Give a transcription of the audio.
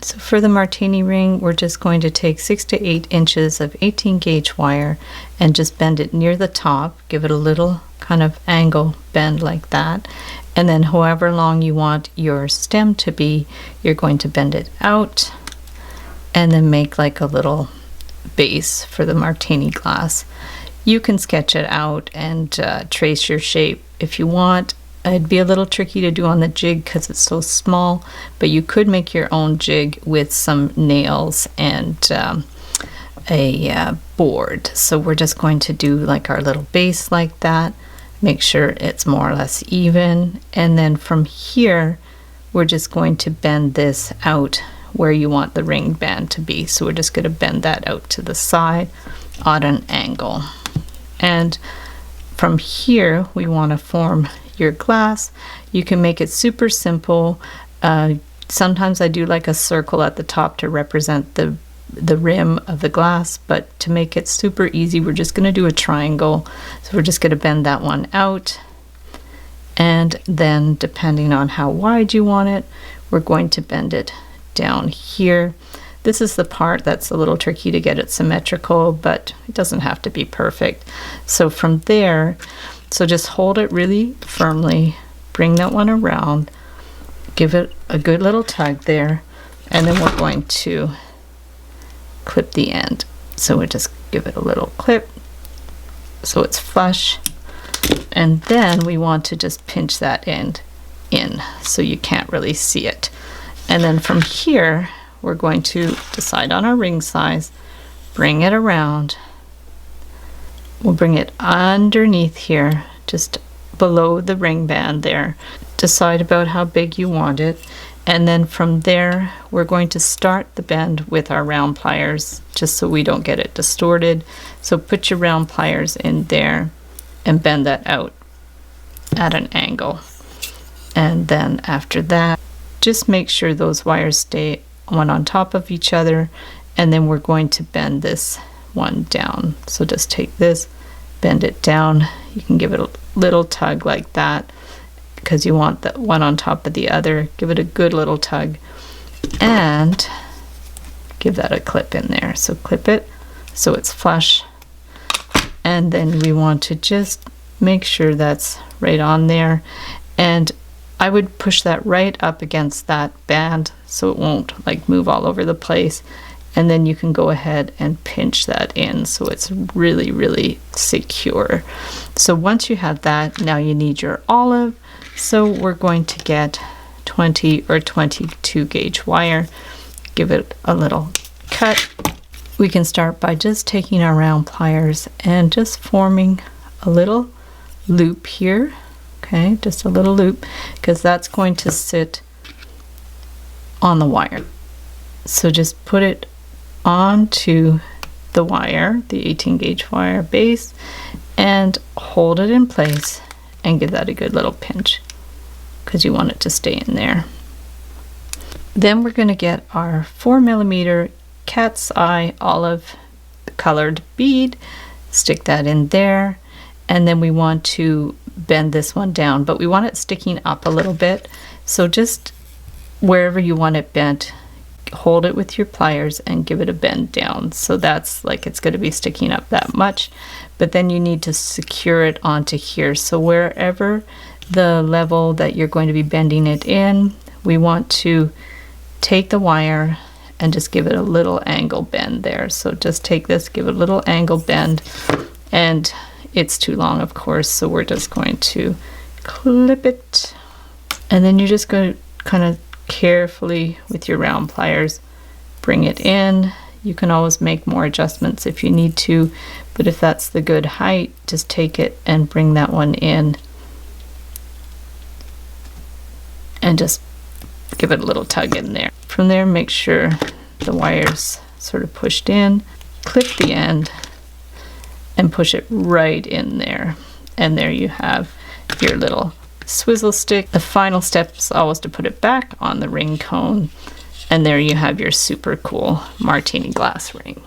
So for the Martini ring, we're just going to take 6 to 8 inches of 18 gauge wire and just bend it near the top, give it a little kind of angle bend like that, and then however long you want your stem to be, you're going to bend it out and then make like a little base for the Martini glass. You can sketch it out and trace your shape if you want. It'd be a little tricky to do on the jig because it's so small, but you could make your own jig with some nails and a board. So we're just going to do like our little base like that, make sure it's more or less even, and then from here we're just going to bend this out where you want the ring band to be. So we're just going to bend that out to the side on an angle, and from here we want to form your glass. You can make it super simple. Sometimes I do like a circle at the top to represent the rim of the glass, but to make it super easy, we're just going to do a triangle. So we're just going to bend that one out, and then depending on how wide you want it, we're going to bend it down here. This is the part that's a little tricky to get it symmetrical, but it doesn't have to be perfect. So from there, so just hold it really firmly, bring that one around, give it a good little tug there, and then we're going to clip the end. So we just give it a little clip so it's flush, and then we want to just pinch that end in so you can't really see it. And then from here, we're going to decide on our ring size, bring it around. We'll bring it underneath here, just below the ring band there. Decide about how big you want it. And then from there, we're going to start the bend with our round pliers, just so we don't get it distorted. So put your round pliers in there and bend that out at an angle. And then after that, just make sure those wires stay one on top of each other, and then we're going to bend this one down. So just take this, bend it down. You can give it a little tug like that because you want the one on top of the other. Give it a good little tug and give that a clip in there. So clip it so it's flush, and then we want to just make sure that's right on there, and I would push that right up against that band so it won't like move all over the place, and then you can go ahead and pinch that in so it's really, really secure. So once you have that, now you need your olive. So we're going to get 20 or 22 gauge wire, give it a little cut. We can start by just taking our round pliers and just forming a little loop here. Okay, just a little loop, because that's going to sit on the wire. So just put it onto the wire, the 18 gauge wire base, and hold it in place and give that a good little pinch because you want it to stay in there. Then we're going to get our 4mm cat's eye olive colored bead, stick that in there, and then we want to bend this one down, but we want it sticking up a little bit. So just wherever you want it bent, hold it with your pliers and give it a bend down. So that's like it's going to be sticking up that much, but then you need to secure it onto here. So wherever the level that you're going to be bending it in, we want to take the wire and just give it a little angle bend there. So just take this, give it a little angle bend, and it's too long, of course, so we're just going to clip it, and then you're just going to kind of carefully with your round pliers bring it in. You can always make more adjustments if you need to, but if that's the good height, just take it and bring that one in and just give it a little tug in there. From there, make sure the wire's sort of pushed in, clip the end and push it right in there, and there you have your little swizzle stick. The final step is always to put it back on the ring cone, and there you have your super cool Martini glass ring.